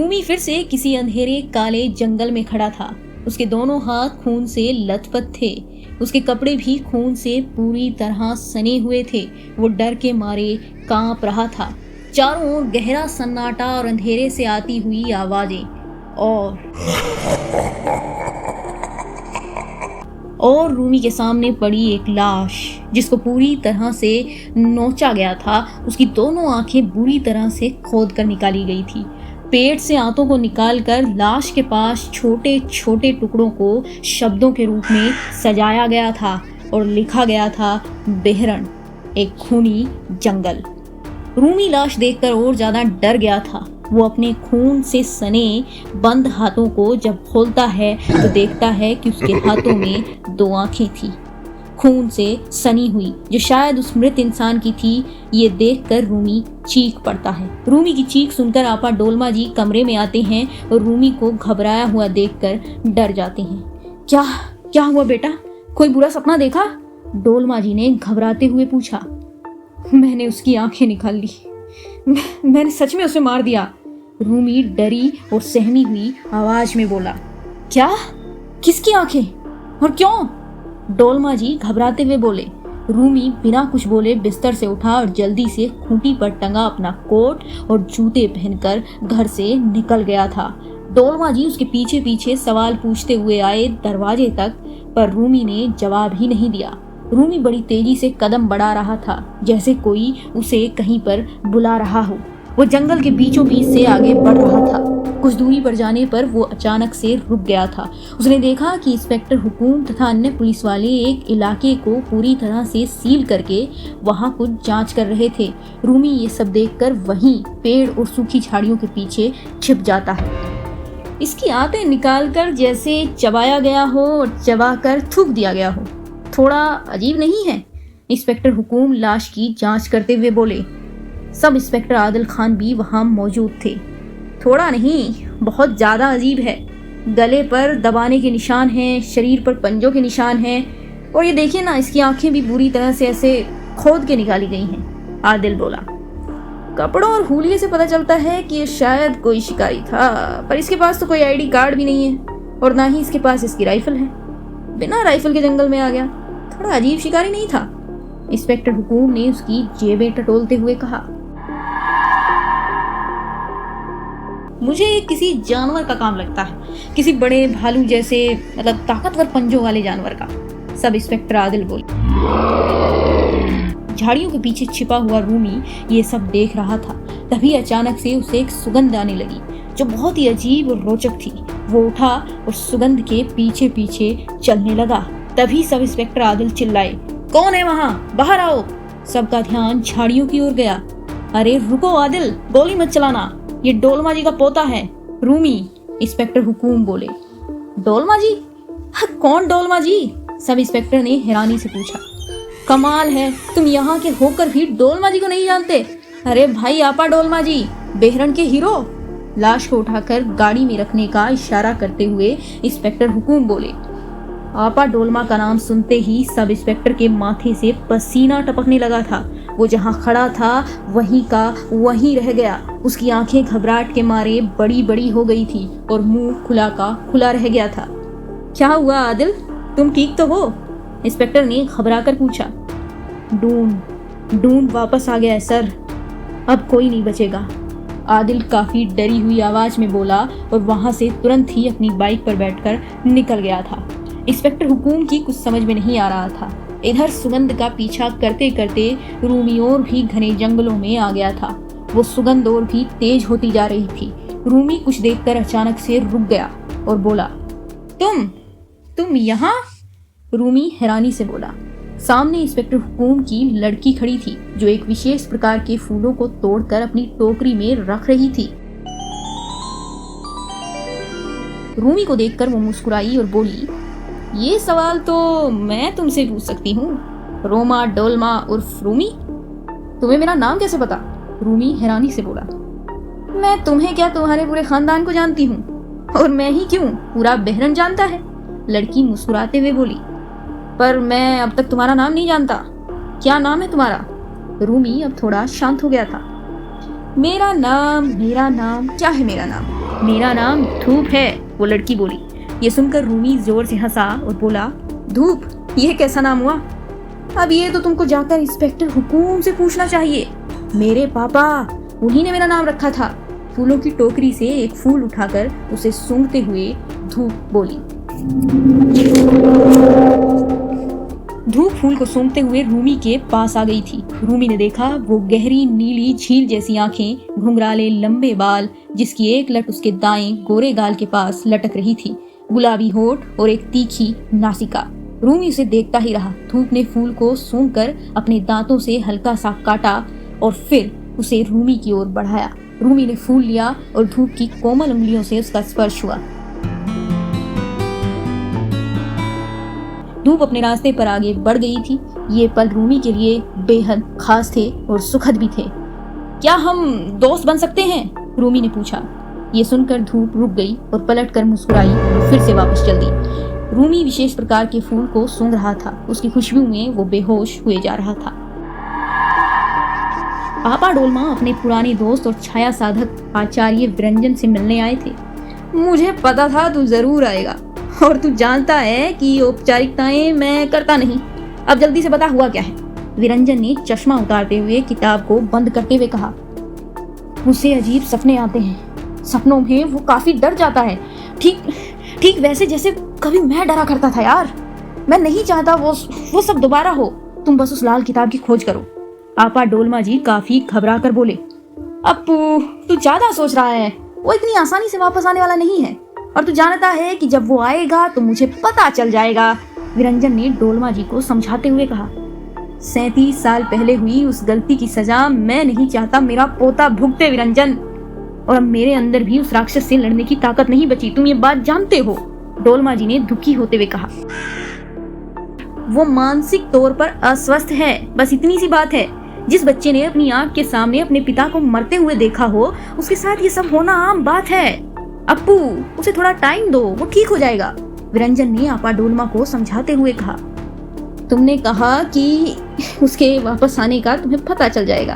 रूमी फिर से किसी अंधेरे काले जंगल में खड़ा था। उसके दोनों हाथ खून से लथपथ थे। उसके कपड़े भी खून से पूरी तरह सने हुए थे। वो डर के मारे कांप रहा था। चारों ओर गहरा सन्नाटा और अंधेरे से आती हुई आवाजें और रूमी के सामने पड़ी एक लाश जिसको पूरी तरह से नोचा गया था। उसकी दोनों आंखें बुरी तरह से खोद कर निकाली गई थी। पेट से आंतों को निकालकर लाश के पास छोटे छोटे टुकड़ों को शब्दों के रूप में सजाया गया था और लिखा गया था, बेहरण, एक खूनी जंगल। रूमी लाश देखकर और ज्यादा डर गया था। वो अपने खून से सने बंद हाथों को जब खोलता है तो देखता है कि उसके हाथों में 2 आंखें थी, खून से सनी हुई, जो शायद उस मृत इंसान की थी। ये देखकर रूमी चीख पड़ता है। रूमी की चीख सुनकर आपा डोलमा जी कमरे में आते हैं और रूमी को घबराया हुआ देखकर डर जाते हैं। क्या हुआ बेटा? कोई बुरा सपना देखा? डोलमा जी ने घबराते हुए पूछा। मैंने उसकी आंखें निकाल ली। मैंने सच में उसे मार दिया। रूमी डरी और सहमी हुई आवाज में बोला। क्या? किसकी आंखें और क्यों? डोलमा जी घबराते हुए बोले। रूमी बिना कुछ बोले बिस्तर से उठा और जल्दी से खूंटी पर टंगा अपना कोट और जूते पहनकर घर से निकल गया था। डोलमा जी उसके पीछे पीछे सवाल पूछते हुए आए दरवाजे तक, पर रूमी ने जवाब ही नहीं दिया। रूमी बड़ी तेजी से कदम बढ़ा रहा था, जैसे कोई उसे कहीं पर बुला रहा हो। वो जंगल के बीचों बीच से आगे बढ़ रहा था। कुछ दूरी पर जाने पर वो अचानक से रुक गया था। उसने देखा कि इंस्पेक्टर हुकुम तथा अन्य पुलिस वाले एक इलाके को पूरी तरह से सील करके वहां कुछ जांच कर रहे थे। रूमी ये सब देखकर वहीं पेड़ और सूखी झाड़ियों के पीछे छिप जाता है। इसकी आंतें निकालकर जैसे चबाया गया हो और चबाकर थूक दिया गया हो। थोड़ा अजीब नहीं है? इंस्पेक्टर हुकुम लाश की जांच करते हुए बोले। सब इंस्पेक्टर आदिल खान भी वहां मौजूद थे। थोड़ा नहीं, बहुत ज्यादा अजीब है। गले पर दबाने के निशान हैं, शरीर पर पंजों के निशान हैं, और ये देखिए ना, इसकी आंखें भी बुरी तरह से ऐसे खोद के निकाली गई हैं। आदिल बोला। कपड़ों और हुलिये से पता चलता है कि ये शायद कोई शिकारी था, पर इसके पास तो कोई आईडी कार्ड भी नहीं है और ना ही इसके पास इसकी राइफल है। बिना राइफल के जंगल में आ गया। थोड़ा अजीब शिकारी नहीं था? इंस्पेक्टर हुकुम ने उसकी जेबें टटोलते हुए कहा। मुझे किसी जानवर का काम लगता है, किसी बड़े भालू जैसे, मतलब ताकतवर पंजों वाले जानवर का। सब इंस्पेक्टर आदिल बोले। झाड़ियों के पीछे छिपा हुआ रूमी ये सब देख रहा था। तभी अचानक से उसे एक सुगंध आने लगी जो बहुत ही अजीब और रोचक थी। वो उठा और सुगंध के पीछे पीछे चलने लगा। तभी सब इंस्पेक्टर आदिल चिल्लाए, कौन है वहां? बाहर आओ। सबका ध्यान झाड़ियों की ओर गया। अरे रुको आदिल, गोली मत चलाना, ये डोलमा जी का पोता है, रूमी। इंस्पेक्टर हुकुम बोले। डोलमा जी? कौन डोलमा जी? सब इंस्पेक्टर ने हैरानी से पूछा। कमाल है, तुम यहाँ के होकर भी डोलमा जी को नहीं जानते? अरे भाई आपा डोलमा जी, बेहरण के हीरो। लाश को उठाकर गाड़ी में रखने का इशारा करते हुए इंस्पेक्टर हुकुम बोले। आपा डोलमा का नाम सुनते ही सब इंस्पेक्टर के माथे से पसीना टपकने लगा था। वो जहाँ खड़ा था वहीं का वहीं रह गया। उसकी आंखें घबराहट के मारे बड़ी बड़ी हो गई थी और मुंह खुला का खुला रह गया था। क्या हुआ आदिल, तुम ठीक तो हो? इंस्पेक्टर ने घबराकर पूछा। ढूंढ वापस आ गया है सर, अब कोई नहीं बचेगा। आदिल काफी डरी हुई आवाज में बोला और वहां से तुरंत ही अपनी बाइक पर बैठकर निकल गया था। इंस्पेक्टर हुकुम की कुछ समझ में नहीं आ रहा था। इधर सुगंध का पीछा करते करते रूमी और भी घने जंगलों में आ गया था। वो सुगंध और भी तेज होती जा रही थी। रूमी कुछ देखकर अचानक से रुक गया और बोला, तुम यहाँ? रूमी हैरानी से बोला। सामने इंस्पेक्टर हुकुम की लड़की खड़ी थी जो एक विशेष प्रकार के फूलों को तोड़कर अपनी टोकरी में रख रही थी। रूमी को देखकर वो मुस्कुराई और बोली, ये सवाल तो मैं तुमसे पूछ सकती हूँ, रोमा डोलमा उर्फ रूमी। तुम्हें मेरा नाम कैसे पता? रूमी हैरानी से बोला। मैं तुम्हें क्या, तुम्हारे पूरे खानदान को जानती हूँ, और मैं ही क्यों, पूरा बेहरन जानता है। लड़की मुस्कुराते हुए बोली। पर मैं अब तक तुम्हारा नाम नहीं जानता। क्या नाम है तुम्हारा? रूमी अब थोड़ा शांत हो गया था। मेरा नाम क्या है? मेरा नाम मेरा नाम धूप है, वो लड़की बोली। ये सुनकर रूमी जोर से हंसा और बोला, धूप, ये कैसा नाम हुआ? अब ये तो तुमको जाकर इंस्पेक्टर हुकूम से पूछना चाहिए। मेरे पापा, उन्हीं ने मेरा नाम रखा था। फूलों की टोकरी से एक फूल उठाकर उसे सूंघते हुए धूप बोली। धूप फूल को सूंघते हुए रूमी के पास आ गई थी। रूमी ने देखा वो गहरी नीली झील जैसी आंखें, घुंघराले लंबे बाल, जिसकी एक लट उसके दाएं गोरे गाल के पास लटक रही थी, गुलाबी होठ और एक तीखी नासिका। रूमी उसे देखता ही रहा। धूप ने फूल को सूंघकर अपने दांतों से हल्का सा काटा और फिर उसे रूमी की ओर बढ़ाया। रूमी ने फूल लिया और धूप की कोमल उंगलियों से उसका स्पर्श हुआ। धूप अपने रास्ते पर आगे बढ़ गई थी। ये पल रूमी के लिए बेहद खास थे और सुखद भी थे। क्या हम दोस्त बन सकते हैं? रूमी ने पूछा। ये सुनकर धूप रुक गई और पलटकर मुस्कुराई और फिर से वापस चल दी। रूमी विशेष प्रकार के फूल को सूंघ रहा था। उसकी खुशबू में वो बेहोश हुए जा रहा था। पापा डोलमा अपने पुराने दोस्त और छाया साधक आचार्य विरंजन से मिलने आए थे। मुझे पता था तू जरूर आएगा और तू जानता है कि औपचारिकताएं मैं करता नहीं। अब जल्दी से बता, हुआ क्या है? विरंजन ने चश्मा उतारते हुए किताब को बंद करते हुए कहा। उसे अजीब सपने आते हैं। सपनों में वो काफी डर जाता है। ठीक वैसे जैसे कभी मैं डरा करता था यार। मैं नहीं चाहता वो सब दोबारा हो। तुम बस उस लाल किताब की खोज करो। पापा डोलमा जी काफी घबरा कर बोले। अप्पू, तू ज्यादा सोच रहा है। वो इतनी आसानी से वापस आने वाला नहीं है और तू जानता है कि जब वो आएगा तो मुझे पता चल जाएगा। विरंजन ने डोलमा जी को समझाते हुए कहा। 37 साल पहले हुई उस गलती की सजा मैं नहीं चाहता मेरा पोता भुगते विरंजन। और अब मेरे अंदर भी उस राक्षस से लड़ने की ताकत नहीं बची। तुम ये बात जानते हो, डोलमा जी ने दुखी होते हुए कहा। वो मानसिक तौर पर अस्वस्थ है, बस इतनी सी बात है। जिस बच्चे ने अपनी आंख के सामने अपने पिता को मरते हुए देखा हो, उसके साथ ये सब होना आम बात है। अप्पू, उसे थोड़ा टाइम दो, वो ठीक हो जाएगा। विरंजन ने आपा डोलमा को समझाते हुए कहा। तुमने कहा कि उसके वापस आने का तुम्हें पता चल जाएगा।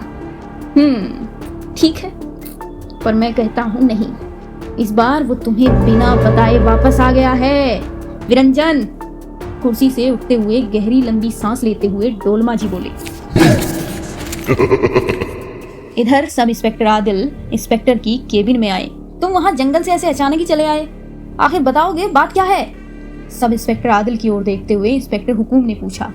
ठीक है, पर मैं कहता हूँ नहीं, इस बार वो तुम्हें बिना बताए वापस आ गया है। विरंजन, कुर्सी से उठते हुए गहरी लंबी सांस लेते हुए डोलमा जी बोले। इधर सब इंस्पेक्टर आदिल इंस्पेक्टर की केबिन में आए। तुम वहां जंगल से ऐसे अचानक ही चले आए, आखिर बताओगे बात क्या है? सब इंस्पेक्टर आदिल की ओर देखते हुए इंस्पेक्टर हुकूम ने पूछा।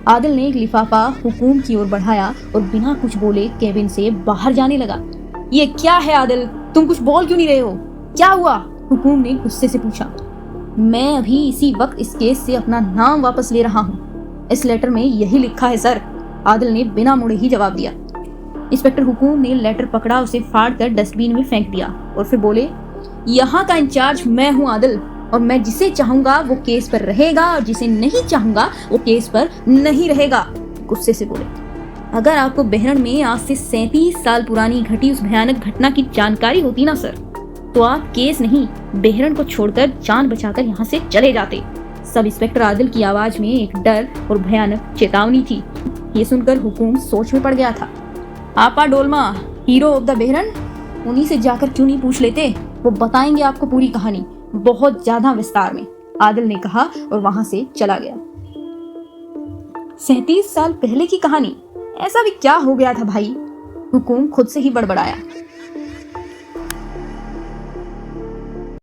आदिल ने एक लिफाफा हुकूम की ओर बढ़ाया और बिना कुछ बोले केबिन से बाहर जाने लगा। ये क्या है आदिल, तुम कुछ बोल क्यों नहीं रहे हो? क्या हुआ? हुकूम ने गुस्से से पूछा। मैं अभी इसी वक्त इस केस से अपना नाम वापस ले रहा हूँ। इस लेटर में यही लिखा है सर, आदिल ने बिना मुड़े ही जवाब दिया। इंस्पेक्टर हुकूम ने लेटर पकड़ा, उसे फाड़ कर डस्टबिन में फेंक दिया और फिर बोले, यहाँ का इंचार्ज मैं हूँ आदिल, और मैं जिसे चाहूंगा वो केस पर रहेगा और जिसे नहीं चाहूंगा वो केस पर नहीं रहेगा। गुस्से से बोले। अगर आपको बहरन में आज से 37 साल पुरानी घटी उस भयानक घटना की जानकारी होती ना सर, तो आप केस नहीं बहरन को छोड़कर जान बचाकर यहाँ से चले जाते। सब इंस्पेक्टर आदिल की आवाज में एक डर और भयानक चेतावनी थी। ये सुनकर हुकूम सोच में पड़ गया था। आपा डोलमा, हीरो ऑफ द बेहरन, उन्हीं से जाकर क्यों नहीं पूछ लेते? वो बताएंगे आपको पूरी कहानी बहुत ज्यादा विस्तार में, आदिल ने कहा और वहां से चला गया। 37 साल पहले की कहानी, ऐसा भी क्या हो गया था भाई? हुकूम खुद से ही बड़बड़ाया।